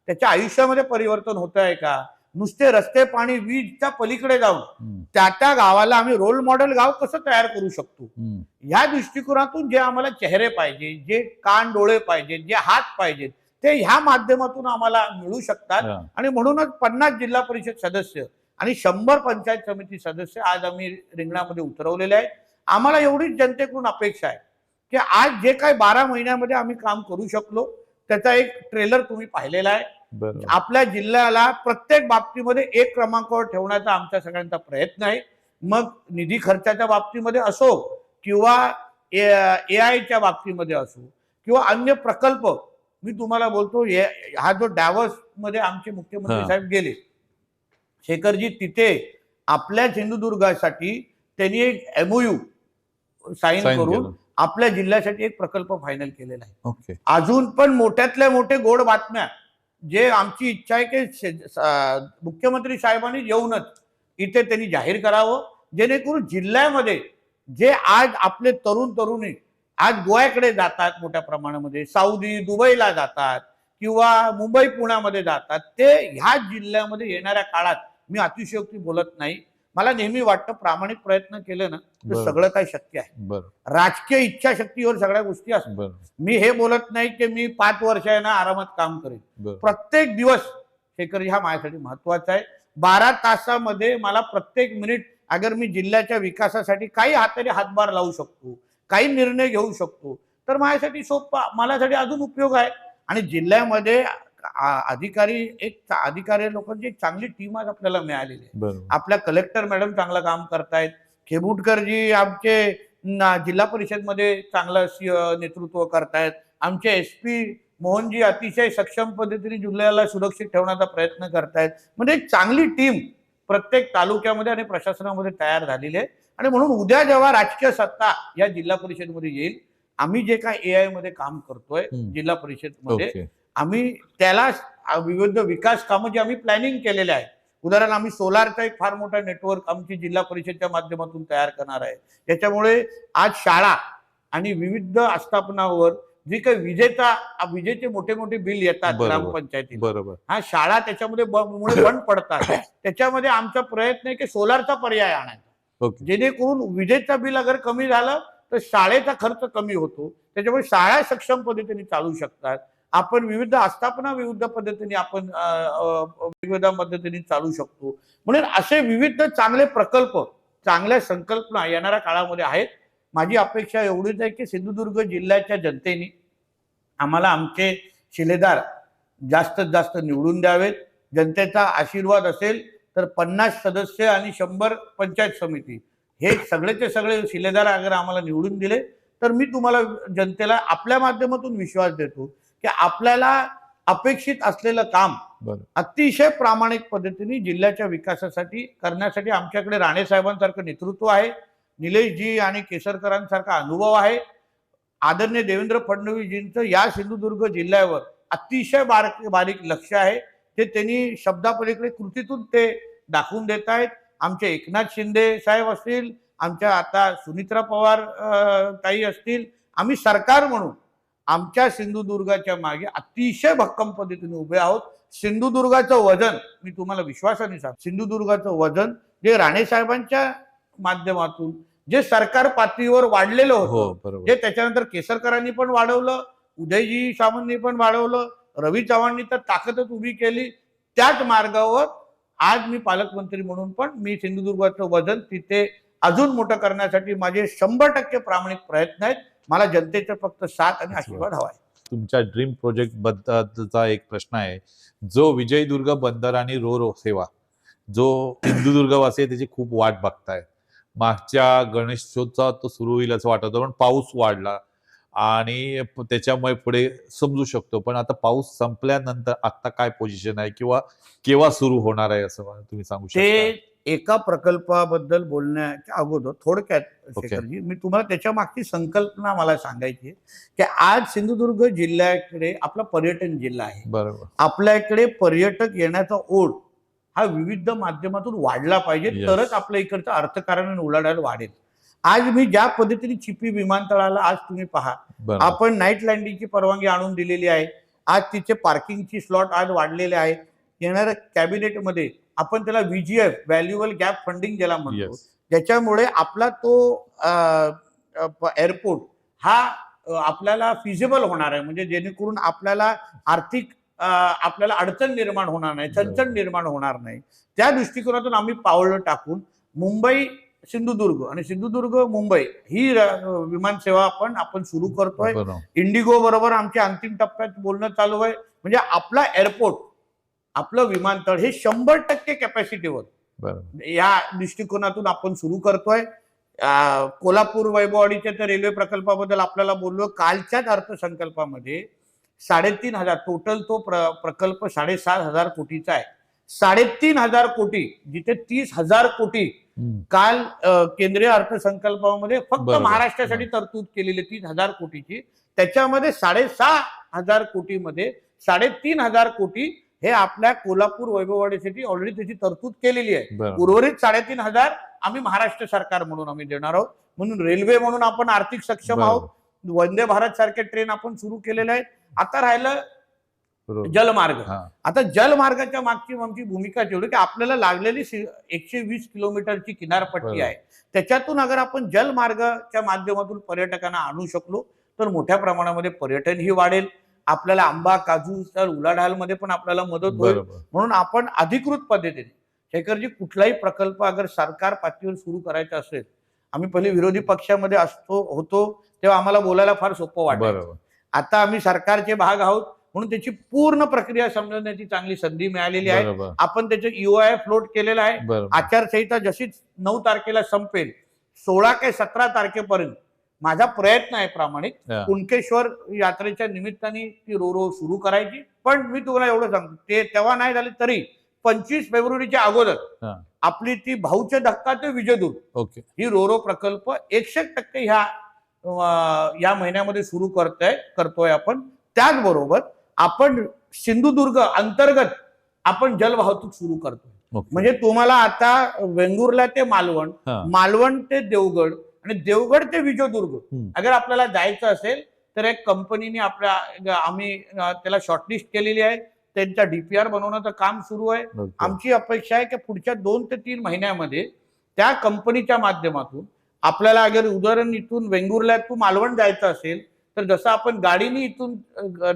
त्याच्या आयुष्यामध्ये परिवर्तन होत आहे का, नुसते रस्ते पाणी वीजच्या पलीकडे जाऊन त्या गावाला आम्ही रोल मॉडेल गाव कसं तयार करू शकतो ह्या दृष्टिकोनातून जे आम्हाला चेहरे पाहिजे, जे कान डोळे पाहिजे, जे हात पाहिजेत ते ह्या माध्यमातून आम्हाला मिळू शकतात. आणि म्हणूनच 50 जिल्हा परिषद सदस्य आणि 100 पंचायत समिती सदस्य आज आम्ही रिंगणामध्ये उतरवलेले आहेत. आम्हाला एवढीच जनतेकडून अपेक्षा आहे की आज जे काही 12 महिन्यामध्ये आम्ही काम करू शकलो त्याचा एक ट्रेलर तुम्ही पाहिलेला आहे. आपल्या जिल्ह्याला प्रत्येक बाबतीमध्ये एक क्रमांकावर ठेवण्याचा आमच्या सगळ्यांचा प्रयत्न आहे. मग निधी खर्चाच्या बाबतीमध्ये असो किंवा AI च्या बाबतीमध्ये असो किंवा अन्य प्रकल्प. मी तुम्हाला बोलतो हा जो डॅव्हॉस मध्ये आमचे मुख्यमंत्री साहेब गेले शेखरजी, तिथे आपल्या सिंधुदुर्गासाठी त्यांनी एक MOU साईन करून आपल्या जिल्ह्यासाठी एक प्रकल्प फायनल केलेला आहे. अजून पण मोठ्यातल्या मोठे गोड बातम्या जे आमची इच्छा आहे की मुख्यमंत्री साहेबांनी येऊनच इथे त्यांनी जाहीर करावं जेणेकरून जिल्ह्यामध्ये जे आज आपले तरुणी आज गोव्याकडे जातात, मोठ्या प्रमाणामध्ये सौदी दुबईला जातात किंवा मुंबई पुण्यामध्ये जातात, ते ह्या जिल्ह्यामध्ये येणाऱ्या काळात मी अतिशयोक्ती बोलत नाही मला नेहमी वाटतं प्रामाणिक प्रयत्न केले ना तर बरोबर. सगळं काही शक्य आहे. बरोबर राजकीय इच्छाशक्तीवर सगळ्या गोष्टी असतात. बरोबर मी हे बोलत नाही की मी 5 वर्ष आहे ना आरामात काम करेन. बरोबर प्रत्येक दिवस शेखरजी हा माझ्यासाठी महत्वाचा आहे. 12 तासामध्ये मला प्रत्येक मिनिट अगर मी जिल्ह्याच्या विकासासाठी काही हाताने हातभार लावू शकतो, काही निर्णय घेऊ शकतो, तर माझ्यासाठी सोपा, माझ्यासाठी अजून उपयोग आहे. आणि जिल्ह्यामध्ये अधिकारी लोकांची एक चांगली टीम आज आपल्याला मिळालेली आहे. बरोबर आपल्या कलेक्टर मॅडम चांगलं काम करतायत. खेबुटकरजी आमचे जिल्हा परिषदमध्ये चांगलं नेतृत्व करतायत. आमचे SP मोहनजी अतिशय सक्षम पद्धतीने जिल्ह्याला सुरक्षित ठेवण्याचा प्रयत्न करतायत. म्हणजे एक चांगली टीम प्रत्येक तालुक्यामध्ये आणि प्रशासनामध्ये तयार झालेली आहे. आणि म्हणून उद्या जेव्हा राजकीय सत्ता या जिल्हा परिषदमध्ये येईल, आम्ही जे काय AI मध्ये काम करतोय जिल्हा परिषदमध्ये, ओके आम्ही त्याला विविध विकास कामं जे आम्ही प्लॅनिंग केलेले आहे. उदाहरण आम्ही सोलारचा एक फार मोठा नेटवर्क आमची जिल्हा परिषदच्या माध्यमातून तयार करणार आहे. त्याच्यामुळे आज शाळा आणि विविध आस्थापनावर जे काही विजेचे मोठे मोठे बिल येतात बरोबर. ग्रामपंचायतीला, बरोबर हा शाळा त्याच्यामध्ये मुळे बंद पडतात. त्याच्यामध्ये आमचा प्रयत्न आहे की सोलारचा पर्याय आणायचा, ओके जेणेकरून विजेचा बिल अगर कमी झालं तर शाळेचा खर्च कमी होतो. त्याच्यामुळे शाळा सक्षम पद्धतीने चालू शकतात. आपण विविध आस्थापना विविध पद्धतीने आपण वेगवेगळ्या पद्धतीने चालू शकतो. म्हणून असे विविध चांगले प्रकल्प, चांगल्या संकल्पना येणाऱ्या काळामध्ये आहेत. माझी अपेक्षा एवढीच आहे की सिंधुदुर्ग जिल्ह्याच्या जनतेने आम्हाला आमचे शिलेदार जास्तीत जास्त निवडून द्यावेत. जनतेचा आशीर्वाद असेल तर 50 सदस्य आणि 100 पंचायत समिती हे सगळेचे सगळे शिलेदार अगर आम्हाला निवडून दिले तर मी तुम्हाला जनतेला आपल्या माध्यमातून विश्वास देतो की आपल्याला अपेक्षित असलेलं काम बरोबर अतिशय प्रामाणिक पद्धतीने जिल्ह्याच्या विकासासाठी करण्यासाठी आमच्याकडे राणे साहेबांसारखं नेतृत्व आहे, निलेशजी आणि केसरकरांसारखा अनुभव आहे. आदरणीय देवेंद्र फडणवीसजींचं या सिंधुदुर्ग जिल्ह्यावर अतिशय बारीक लक्ष आहे. ते त्यांनी शब्दापलीकडे कृतीतून ते दाखवून देत आहेत. आमचे एकनाथ शिंदे साहेब असतील, आमच्या आता सुनित्रा पवार ताई असतील, आम्ही सरकार म्हणून आमच्या सिंधुदुर्गाच्या मागे अतिशय भक्कम पद्धतीने उभे आहोत. सिंधुदुर्गाचं वजन मी तुम्हाला विश्वासाने सांगतो, सिंधुदुर्गाचं वजन जे राणे साहेबांच्या माध्यमातून जे सरकार पातळीवर वाढलेलं हो होतं, बरोबर जे त्याच्यानंतर केसरकरांनी पण वाढवलं, उदयजी सामंतनी पण वाढवलं, रवी चव्हाणनी तर ताकदच उभी केली, त्याच मार्गावर आज मी पालकमंत्री म्हणून पण मी सिंधुदुर्गाचं वजन तिथे अजून मोठं करण्यासाठी माझे 100% प्रामाणिक प्रयत्न आहेत. मला जनतेचा फक्त साथ आणि आशीर्वाद हवा आहे. तुमच्या ड्रीम प्रोजेक्ट बद्दलचा एक प्रश्न आहे. जो विजयदुर्ग बंदर आणि रो सेवा जो सिंधुदुर्गवासी आहे त्याची खूप वाट बघतायत. मागच्या गणेशोत्सवात तो सुरू होईल असं वाटत होतं, पण पाऊस वाढला आणि त्याच्यामुळे पुढे समजू शकतो. पण आता पाऊस संपल्यानंतर आता काय पोझिशन आहे किंवा केव्हा सुरू होणार आहे असं तुम्ही सांगू शकता? ते एका प्रकल्पाबद्दल बोलण्याच्या अगोदर थोडक्यात शेखरजी मी तुम्हाला त्याच्या मागची संकल्पना मला सांगायची आहे की आज सिंधुदुर्ग जिल्ह्याकडे आपला पर्यटन जिल्हा आहे. बरोबर आपल्याकडे पर्यटक येण्याचा ओढ हा विविध माध्यमातून वाढला पाहिजे, Yes. तरच आपल्या इकडचं अर्थकारण आणि उलाढाल वाढेल. आज मी ज्या पद्धतीने चिपी विमानतळाला आज तुम्ही पहा, बरोबर आपण नाईट लँडिंगची परवानगी आणून दिलेली आहे. आज तिचे पार्किंगची स्लॉट आज वाढलेले आहेत. येणाऱ्या कॅबिनेटमध्ये आपण त्याला VGF व्हॅल्युएबल गॅप फंडिंग ज्याला म्हणतो, Yes. ज्याच्यामुळे आपला तो एअरपोर्ट हा आपल्याला फिजिबल होणार आहे. म्हणजे जेणेकरून आपल्याला आर्थिक आपल्याला अडचण निर्माण होणार नाही, चणचण निर्माण होणार नाही. त्या दृष्टिकोनातून आम्ही पावलं टाकून मुंबई सिंधुदुर्ग आणि सिंधुदुर्ग मुंबई ही विमानसेवा आपण सुरू करतोय. बरोबर इंडिगो बरोबर आमच्या अंतिम टप्प्यात बोलणं चालू आहे. म्हणजे आपला एअरपोर्ट, आपलं विमानतळ हे 100% कॅपॅसिटीवर बरोबर या दृष्टिकोनातून आपण सुरू करतोय. कोल्हापूर वैभववाडीच्या त्या रेल्वे प्रकल्पाबद्दल आपल्याला बोललो. कालच्याच अर्थसंकल्पामध्ये 3,500 टोटल तो प्रकल्प 7,500 कोटीचा आहे. 3,500 कोटी जिथे 30,000 कोटी काल केंद्रीय अर्थसंकल्पामध्ये फक्त बरोबर. महाराष्ट्रासाठी तरतूद केलेली 30,000 कोटीची, त्याच्यामध्ये 6,500 कोटीमध्ये 3,500 कोटी हे आपल्या कोल्हापूर वैभववाडीसाठी ऑलरेडी त्याची तरतूद केलेली आहे. बरोबर उर्वरित 3,500 आम्ही महाराष्ट्र सरकार म्हणून आम्ही देणार आहोत. म्हणून रेल्वे म्हणून आपण आर्थिक सक्षम आहोत. वंदे भारत सारखे ट्रेन आपण सुरू केलेले आहेत. आता राहिलं बरोबर. जलमार्ग. हा. आता जलमार्गाच्या मागची आमची भूमिका ठेवली की आपल्याला लागलेली 120 किलोमीटरची किनारपट्टी बरोबर. आहे, त्याच्यातून अगर आपण जलमार्गाच्या माध्यमातून पर्यटकांना आणू शकलो तर मोठ्या प्रमाणामध्ये पर्यटन ही वाढेल. आपल्याला आंबा, काजू तर उलाढालमध्ये पण आपल्याला मदत होईल. बरोबर. म्हणून आपण अधिकृत पद्धतीने शेखरजी कुठलाही प्रकल्प अगर सरकार पातळीवर सुरू करायचा असेल, आम्ही पहिले विरोधी पक्षामध्ये होतो तेव्हा आम्हाला बोलायला फार सोपं वाटतं. बरोबर. आता आम्ही सरकारचे भाग आहोत म्हणून त्याची पूर्ण प्रक्रिया समजण्याची चांगली संधी मिळालेली आहे. बरोबर. आपण त्याचे EOI फ्लोट केलेला आहे. बरोबर. आचारसंहिता जशीच 9 तारखेला संपेल, 16 ते 17 तारखेपर्यंत माझा प्रयत्न आहे प्रामाणिक हा. कुणकेश्वर यात्रेच्या निमित्ताने ती रोरो सुरू करायची. पण मी तुम्हाला एवढं सांगतो, ते तेव्हा नाही झाले तरी 25 फेब्रुवारीच्या अगोदर हा. आपली ती भाऊचे धक्का ते विजयदुर्ग ओके. ही रोरो प्रकल्प 100% या महिन्यामध्ये सुरू करतोय आपण. त्याचबरोबर आपण सिंधुदुर्ग अंतर्गत आपण जलवाहतूक सुरू करतोय. ओके. म्हणजे तुम्हाला आता वेंगुर्ला ते मालवण, हा. मालवण ते देवगड आणि देवगड ते विजयदुर्ग हम्म. अगर आपल्याला जायचं असेल तर एक कंपनीने आम्ही त्याला शॉर्टलिस्ट केलेली आहे. त्यांचा DPR बनवण्याचं काम सुरू आहे. ओके. आमची अपेक्षा आहे की पुढच्या 2 ते 3 महिन्यामध्ये त्या कंपनीच्या माध्यमातून आपल्याला अगर उदाहरण इथून वेंगुर्ला टू मालवण जायचं असेल तर जसं आपण गाडीने इथून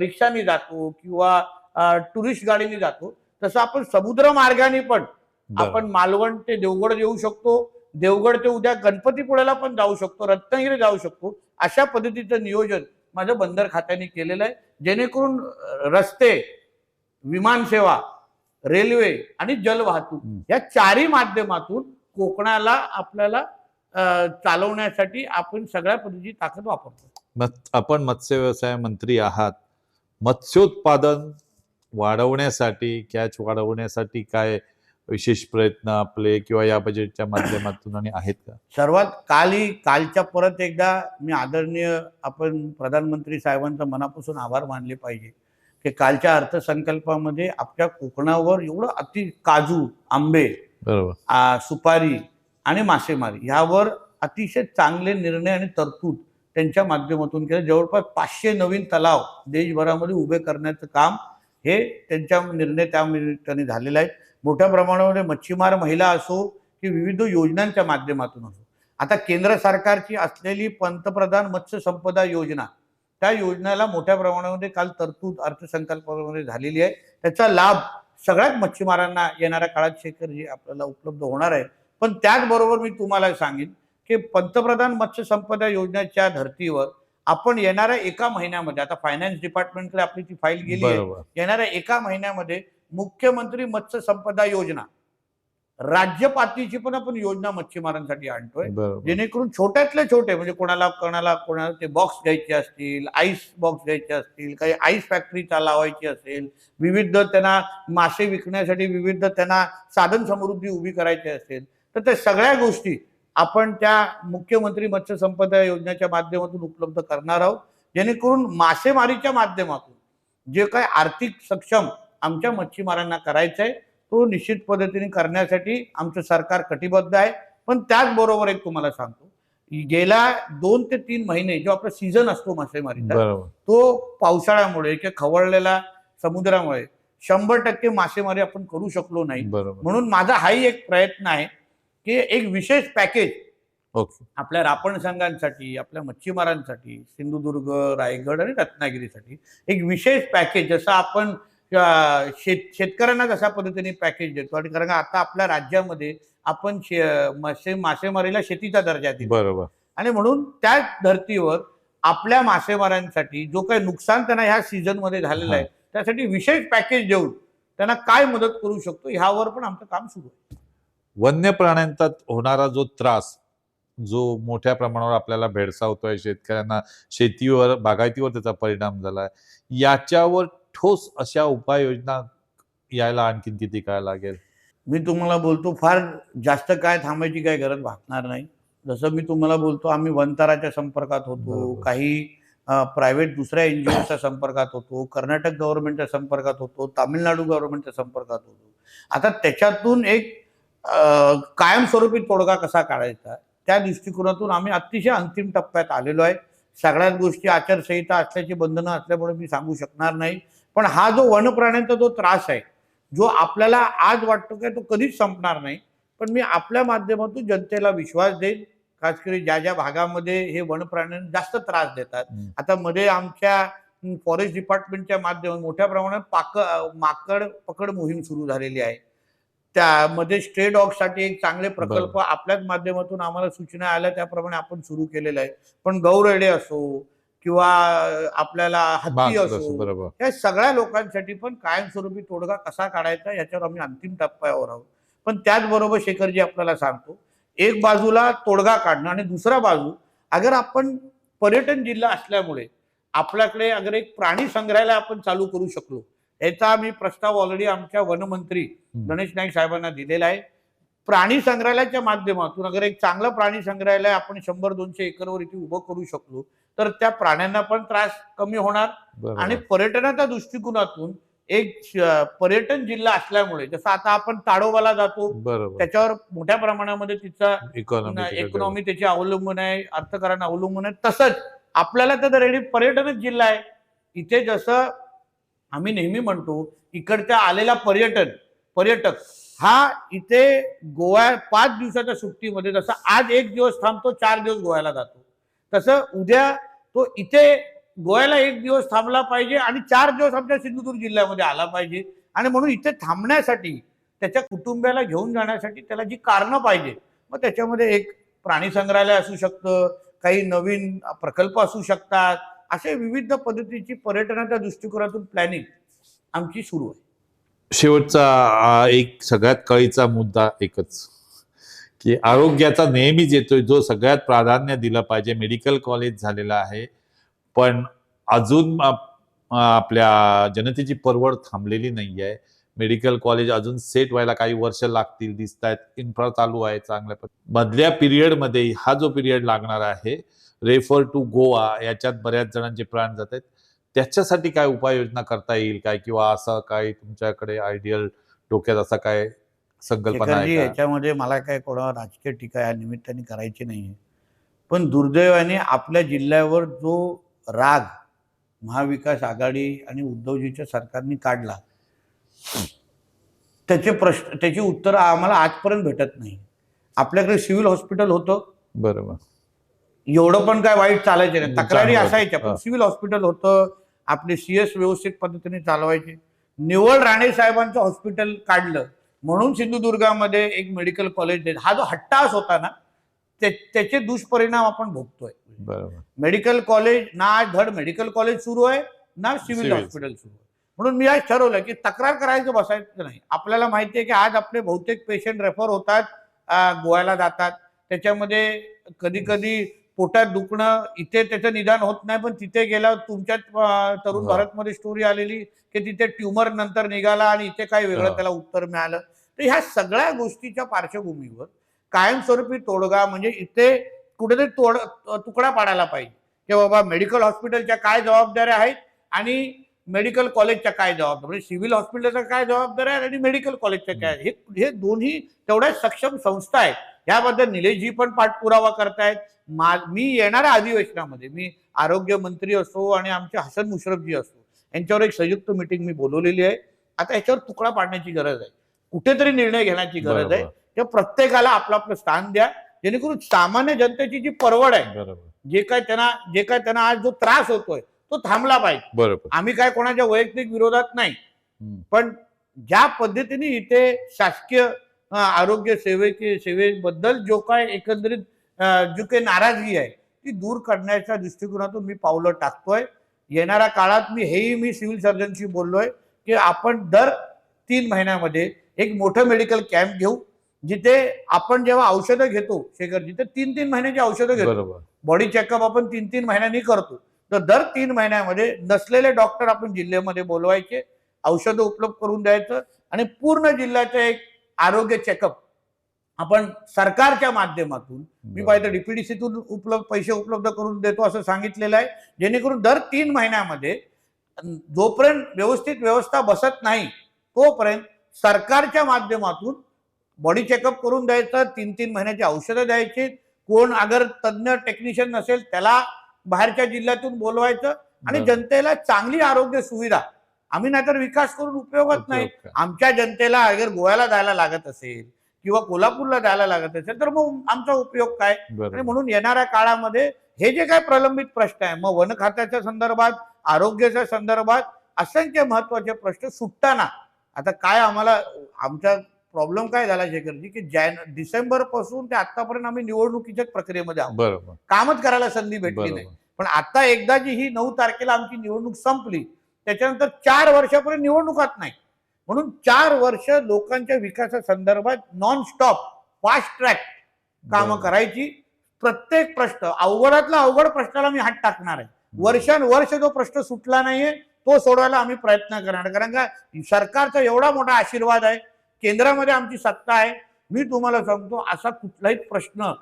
रिक्षाने जातो किंवा टुरिस्ट गाडीने जातो, तसं आपण समुद्र मार्गाने पण बरोबर. आपण मालवण ते देवगड येऊ शकतो. देवगड ते उद्या गणपतीपुळ्याला पण जाऊ शकतो, रत्नागिरी जाऊ शकतो. अशा पद्धतीचं नियोजन माझं बंदर खात्याने केलेलं आहे, जेणेकरून रस्ते, विमानसेवा, रेल्वे आणि जलवाहतूक या चारही माध्यमातून कोकणाला आपल्याला चालवण्यासाठी आपण सगळ्या पद्धतीची ताकद वापरतो. आपण मत्स्य व्यवसाय मंत्री आहात. मत्स्योत्पादन वाढवण्यासाठी, कॅच वाढवण्यासाठी काय विशेष प्रयत्न आपले किंवा या बजेटच्या माध्यमातून आणि आहेत का? सर्वात कालच्या परत एकदा मी आदरणीय आपण प्रधानमंत्री साहेबांचा मनापासून आभार मानले पाहिजे की कालच्या अर्थसंकल्पामध्ये आपल्या कोकणावर एवढं काजू, आंबे, बरोबर, सुपारी आणि मासेमारी यावर अतिशय चांगले निर्णय आणि तरतूद त्यांच्या माध्यमातून केलं. जवळपास 500 नवीन तलाव देशभरामध्ये उभे करण्याचं काम हे त्यांच्या निर्णय त्या निमित्ताने झालेला आहे. मोठ्या प्रमाणामध्ये मच्छीमार महिला असो की विविध योजनांच्या माध्यमातून असो, आता केंद्र सरकारची असलेली पंतप्रधान मत्स्य संपदा योजना, त्या योजनेला मोठ्या प्रमाणामध्ये काल तरतूद अर्थसंकल्पामध्ये झालेली आहे. त्याचा लाभ सगळ्याच मच्छीमारांना येणाऱ्या काळात शेखरजी आपल्याला उपलब्ध होणार आहे. पण त्याचबरोबर मी तुम्हाला सांगेन की पंतप्रधान मत्स्य संपदा योजनेच्या धर्तीवर आपण येणाऱ्या एका महिन्यामध्ये, आता फायनान्स डिपार्टमेंटकडे आपली ती फाईल गेली आहे, येणाऱ्या एका महिन्यामध्ये मुख्यमंत्री मत्स्य संपदा योजना राज्य पातळीची पण आपण योजना मच्छीमारांसाठी आणतोय, जेणेकरून छोट्यातले छोटे म्हणजे कोणाला ते बॉक्स घ्यायचे असतील, आईस बॉक्स घ्यायचे असतील, काही आईस फॅक्टरी लावायची असेल, विविध त्यांना मासे विकण्यासाठी विविध त्यांना साधन समृद्धी उभी करायची असेल, तर त्या सगळ्या गोष्टी आपण त्या मुख्यमंत्री मत्स्य संपदा योजनेच्या माध्यमातून उपलब्ध करणार आहोत, जेणेकरून मासेमारीच्या माध्यमातून जे काय आर्थिक सक्षम आमच्या मच्छीमारांना करायचं आहे तो निश्चित पद्धतीने करण्यासाठी आमचं सरकार कटिबद्ध आहे. पण त्याचबरोबर एक तुम्हाला सांगतो, गेल्या 2 ते 3 महिने जो आपला सीझन असतो मासेमारीचा, तो पावसाळ्यामुळे किंवा खवळलेल्या समुद्रामुळे 100% मासेमारी आपण करू शकलो नाही. म्हणून माझा हाही एक प्रयत्न आहे की एक विशेष पॅकेज आपल्या रापण संघांसाठी, आपल्या मच्छीमारांसाठी, सिंधुदुर्ग, रायगड आणि रत्नागिरीसाठी एक विशेष पॅकेज, जसं आपण शेतकऱ्यांना जशा पद्धतीने पॅकेज देतो. आणि कारण आता आपल्या राज्यामध्ये आपण मासेमारीला शेतीचा दर्जा दिला, बरोबर, आणि म्हणून त्या धर्तीवर आपल्या मासेमारांसाठी जो काही नुकसान त्यांना ह्या सीझन मध्ये झालेलं आहे त्यासाठी विशेष पॅकेज देऊन त्यांना काय मदत करू शकतो ह्यावर पण आमचं काम सुरू आहे. वन्य प्राण्यांचा होणारा जो त्रास, जो मोठ्या प्रमाणावर आपल्याला भेडसावतोय, शेतकऱ्यांना शेतीवर, बागायतीवर त्याचा परिणाम झालाय, याच्यावर ठोस अशा उपाययोजना यायला आणखीन किती काळ लागेल? मी तुम्हाला बोलतो फार जास्त काय थांबायची काही गरज भासणार नाही. जसं मी तुम्हाला बोलतो, आम्ही वनताराच्या संपर्कात होतो, काही प्रायव्हेट दुसऱ्या NGOच्या संपर्कात होतो, कर्नाटक गव्हर्नमेंटच्या संपर्कात होतो, तामिळनाडू गव्हर्नमेंटच्या संपर्कात होतो. आता त्याच्यातून एक कायमस्वरूपी तोडगा कसा काढायचा त्या दृष्टिकोनातून आम्ही अतिशय अंतिम टप्प्यात आलेलो आहे. सगळ्याच गोष्टी आचारसंहिता असल्याची बंधनं असल्यामुळे मी सांगू शकणार नाही, पण हा जो वनप्राण्यांचा जो त्रास आहे, जो आपल्याला आज वाटतो की तो कधीच संपणार नाही, पण मी आपल्या माध्यमातून जनतेला विश्वास देईन, खास करून ज्या ज्या भागामध्ये हे वनप्राण्यांना जास्त त्रास देतात. आता मध्ये आमच्या फॉरेस्ट डिपार्टमेंटच्या माध्यमातून मोठ्या प्रमाणात माकड पकड मोहीम सुरू झालेली आहे. त्यामध्ये स्ट्रे डॉगसाठी एक चांगले प्रकल्प आपल्याच माध्यमातून आम्हाला सूचना आल्या, त्याप्रमाणे आपण सुरू केलेलं आहे. पण गौरेडे असो किंवा आपल्याला हत्ती असो, या सगळ्या लोकांसाठी पण कायमस्वरूपी तोडगा कसा काढायचा याच्यावर आम्ही अंतिम टप्प्यावर आहोत. पण त्याचबरोबर शेखरजी आपल्याला सांगतो, एक बाजूला तोडगा काढणं आणि दुसरा बाजू, अगर आपण पर्यटन जिल्हा असल्यामुळे आपल्याकडे अगर एक प्राणी संग्रहालय आपण चालू करू शकलो, याचा आम्ही प्रस्ताव ऑलरेडी आमच्या वनमंत्री गणेश नाईक साहेबांना दिलेला आहे. प्राणी संग्रहालयाच्या माध्यमातून अगर एक चांगलं प्राणी संग्रहालय आपण 100-200 एकरवर इथे उभं करू शकलो, तर त्या प्राण्यांना पण त्रास कमी होणार आणि पर्यटनाच्या दृष्टिकोनातून एक पर्यटन जिल्हा असल्यामुळे, जसं आता आपण ताडोबाला जातो, त्याच्यावर मोठ्या प्रमाणामध्ये तिचा इकॉनॉमी त्याची अवलंबून आहे, अर्थकारण अवलंबून आहे. तसंच आपल्याला तर रेडी पर्यटनच जिल्हा आहे. इथे जसं आम्ही नेहमी म्हणतो, इकडच्या आलेला पर्यटक हा इथे गोवा 5 दिवसाच्या सुट्टीमध्ये, जसं आज 1 दिवस थांबतो, 4 दिवस गोव्याला जातो, तसं उद्या तो इथे गोव्याला 1 दिवस थांबला पाहिजे आणि 4 दिवस आमच्या सिंधुदुर्ग जिल्ह्यामध्ये आला पाहिजे. आणि म्हणून इथे थांबण्यासाठी, त्याच्या कुटुंबाला घेऊन जाण्यासाठी त्याला जी कारणं पाहिजे, मग त्याच्यामध्ये एक प्राणी संग्रहालय असू शकतं, काही नवीन प्रकल्प असू शकतात, असे विविध पद्धतीची पर्यटनाच्या दृष्टिकोनातून प्लॅनिंग आमची सुरू आहे. शेवटचा एक सगळ्यात कळीचा मुद्दा एकच, की आरोग्याचा नेहमीच येतोय, जो सगळ्यात प्राधान्य दिलं पाहिजे. मेडिकल कॉलेज झालेलं आहे, पण अजून आपल्या जनतेची परवड थांबलेली नाही आहे. मेडिकल कॉलेज अजून सेट व्हायला काही वर्ष लागतील, दिसत आहेत. इन्फ्रा चालू आहे चांगल्या मधल्या पिरियडमध्ये, हा जो पिरियड लागणार आहे रेफर टू गोवा, याच्यात बऱ्याच जणांचे प्राण जात आहेत. त्याच्यासाठी काय उपाययोजना करता येईल काय, किंवा असं काय तुमच्याकडे आयडियल डोक्यात असा काय संकल्पना आहे? याच्यामध्ये मला काय कोणावर राजकीय टीका या निमित्ताने करायची नाहीये, पण दुर्दैवाने आपल्या जिल्ह्यावर जो राग महाविकास आघाडी आणि उद्धवजीच्या सरकारने काढला, त्याची उत्तरं आम्हाला आजपर्यंत भेटत नाही. आपल्याकडे सिव्हिल हॉस्पिटल होतं, बरोबर, एवढं पण काय वाईट चालायचे नाही, तक्रारी असायच्या, पण सिव्हिल हॉस्पिटल होतं, आपले CS व्यवस्थित पद्धतीने चालवायचे. निवळ राणे साहेबांचं हॉस्पिटल काढलं म्हणून सिंधुदुर्गामध्ये एक मेडिकल कॉलेज, हा जो हट्टास होता ना, त्याचे दुष्परिणाम आपण भोगतोय. बरोबर, मेडिकल कॉलेज ना, धड मेडिकल कॉलेज सुरू आहे ना सिव्हिल हॉस्पिटल सुरू आहे. म्हणून मी आज ठरवलं की तक्रार करायचं बसायचं नाही. आपल्याला माहिती आहे की आज आपले बहुतेक पेशंट रेफर होतात, गोव्याला जातात, त्याच्यामध्ये कधी कधी पोटात दुखणं, इथे त्याचं निदान होत नाही, पण तिथे गेल्यावर तुमच्यात तरुण भारतमध्ये स्टोरी आलेली की तिथे ट्युमर नंतर निघाला आणि इथे काय वेगळं त्याला उत्तर मिळालं. तर ह्या सगळ्या गोष्टीच्या पार्श्वभूमीवर कायमस्वरूपी तोडगा म्हणजे इथे कुठेतरी तुकडा पाडायला पाहिजे की बाबा मेडिकल हॉस्पिटलच्या काय जबाबदाऱ्या आहेत आणि मेडिकल कॉलेजच्या काय जबाबदाऱ्या, म्हणजे सिव्हिल हॉस्पिटलच्या काय जबाबदाऱ्या आहेत आणि मेडिकल कॉलेजच्या काय, हे दोन्ही तेवढ्याच सक्षम संस्था आहेत. याबद्दल निलेशजी पण पाठपुरावा करतायत. मी येणाऱ्या अधिवेशनामध्ये मी आरोग्य मंत्री असो आणि आमचे हसन मुश्रफजी असो, यांच्यावर एक संयुक्त मीटिंग मी बोलवलेली आहे. आता याच्यावर तुकडा पाडण्याची गरज आहे, कुठेतरी निर्णय घेण्याची गरज आहे. त्या प्रत्येकाला आपलं आपलं स्थान द्या, जेणेकरून सामान्य जनतेची जी परवड आहे, जे काय त्यांना आज जो त्रास होतोय तो थांबला पाहिजे. बरोबर, आम्ही काय कोणाच्या वैयक्तिक विरोधात नाही, पण ज्या पद्धतीने इथे शासकीय आरोग्य सेवेबद्दल जो काय एकंदरीत जो काही नाराजगी आहे ती दूर करण्याच्या दृष्टिकोनातून मी पावलं टाकतोय. येणाऱ्या काळात मी सिव्हिल सर्जनशी बोललोय की आपण दर 3 महिन्यामध्ये एक मोठं मेडिकल कॅम्प घेऊ, जिथे आपण जेव्हा औषधं घेतो शेखर, जिथे 3-3 महिन्याची औषधं घेतो, बॉडी चेकअप आपण 3-3 महिन्यांनी करतो, तर दर 3 महिन्यामध्ये नसलेले डॉक्टर आपण जिल्ह्यामध्ये बोलवायचे, औषधं उपलब्ध करून द्यायचं आणि पूर्ण जिल्ह्याचं एक आरोग्य चेकअप आपण सरकारच्या माध्यमातून, मी पाहिजे DPDCतून पैसे उपलब्ध करून देतो असं सांगितलेलं आहे, जेणेकरून दर 3 महिन्यामध्ये जोपर्यंत व्यवस्थित व्यवस्था बसत नाही तोपर्यंत सरकारच्या माध्यमातून बॉडी चेकअप करून द्यायचं, 3-3 महिन्याची औषधं द्यायची. कोण अगर तज्ञ टेक्निशियन नसेल त्याला बाहेरच्या जिल्ह्यातून बोलवायचं आणि जनतेला चांगली आरोग्य सुविधा आम्ही नाहीतर विकास करून उपयोगच नाही. उपयोग काय? आमच्या जनतेला अगर गोव्याला जायला लागत असेल किंवा कोल्हापूरला जायला लागत असेल तर मग आमचा उपयोग काय? आणि बरोबर. म्हणून येणाऱ्या काळामध्ये हे जे काही प्रलंबित प्रश्न आहे, मग वन खात्याच्या संदर्भात, आरोग्याच्या संदर्भात असंख्य महत्वाचे प्रश्न सुटताना आता काय आम्हाला आमचा प्रॉब्लेम काय झाला शेखरजी की डिसेंबर पासून ते आतापर्यंत आम्ही निवडणुकीच्याच प्रक्रियेमध्ये आहोत. बरोबर. कामच करायला संधी भेटली नाही. बरोबर. पण आता एकदा जी ही 9 तारखेला आमची निवडणूक संपली त्याच्यानंतर 4 वर्षापर्यंत निवडणुकाच नाही. म्हणून 4 वर्ष लोकांच्या विकासासंदर्भात नॉन स्टॉप फास्ट ट्रॅक कामं बरोबर. करायची. प्रत्येक प्रश्न अवघडातला अवघड प्रश्नाला मी हात टाकणार आहे. वर्षानुवर्ष जो प्रश्न सुटला नाहीये तो सोडवायला आम्ही प्रयत्न करणार. कारण का सरकारचा एवढा मोठा आशीर्वाद आहे, केंद्रामध्ये आमची सत्ता आहे. मी तुम्हाला सांगतो असा कुठलाही प्रश्न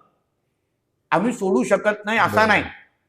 आम्ही सोडू शकत नाही असा बरोबर. नाही.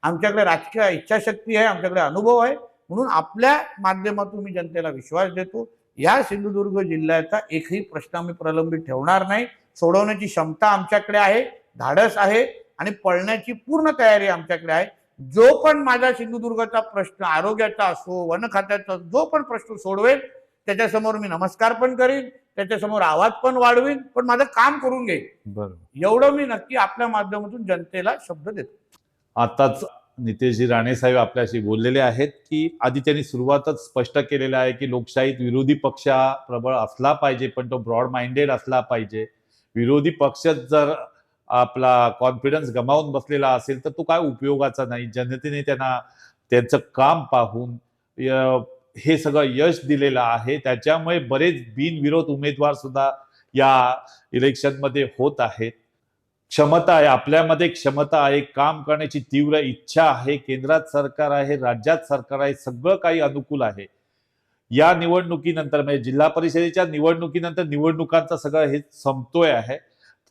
आमच्याकडे राजकीय इच्छाशक्ती आहे, आमच्याकडे अनुभव आहे. म्हणून आपल्या माध्यमातून मी जनतेला विश्वास देतो या सिंधुदुर्ग जिल्ह्याचा एकही प्रश्न आम्ही प्रलंबित ठेवणार नाही. सोडवण्याची क्षमता आमच्याकडे आहे, धाडस आहे आणि पळण्याची पूर्ण तयारी आमच्याकडे आहे. जो पण माझा सिंधुदुर्गचा प्रश्न आरोग्याचा असो, वन खात्याचा जो पण प्रश्न सोडवेल त्याच्यासमोर मी नमस्कार पण करीन, त्याच्यासमोर आवाज पण वाढवीन, पण माझं काम करून घेईन. बरोबर. एवढं मी नक्की आपल्या माध्यमातून जनतेला शब्द देतो. आताच नितेशजी राणे साहेब आपल्याशी बोललेले आहेत की आधी त्यांनी सुरुवातच स्पष्ट केलेलं आहे की लोकशाहीत विरोधी पक्ष हा प्रबळ असला पाहिजे, पण तो ब्रॉड माइंडेड असला पाहिजे. विरोधी पक्ष जर आपला कॉन्फिडन्स गमावून बसलेला असेल तर तो काय उपयोगाचा नाही. जनतेने त्यांना त्यांचं काम पाहून हे सगळं यश दिलेलं आहे. त्याच्यामुळे बरेच बिनविरोध उमेदवार सुद्धा या इलेक्शनमध्ये होत आहेत. क्षमता आहे, आपल्यामध्ये क्षमता आहे, काम करण्याची तीव्र इच्छा आहे. केंद्रात सरकार आहे, राज्यात सरकार आहे, सगळं काही अनुकूल आहे. या निवडणुकीनंतर म्हणजे जिल्हा परिषदेच्या निवडणुकीनंतर निवडणुकांचं सगळं हे संपतोय आहे.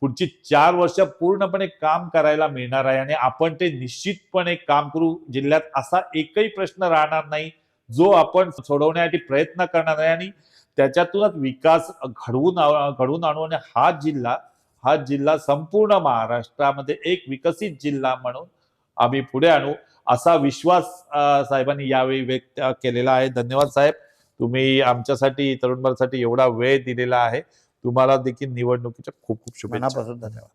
पुढची 4 वर्ष पूर्णपणे काम करायला मिळणार आहे आणि आपण ते निश्चितपणे काम करू. जिल्ह्यात असा एकही प्रश्न राहणार नाही जो आपण सोडवण्यासाठी प्रयत्न करणार आहे आणि त्याच्यातूनच विकास घडवून आणू आणि हा जिल्हा संपूर्ण महाराष्ट्रामध्ये एक विकसित जिल्हा म्हणून आम्ही पुढे आणू असा विश्वास साहेबांनी यावेळी व्यक्त केलेला आहे. धन्यवाद साहेब, तुम्ही आमच्यासाठी तरुण भारतसाठी एवढा वेळ दिलेला आहे. तुम्हाला देखील निवडणुकीच्या खूप खूप शुभेच्छा. मनापासून धन्यवाद.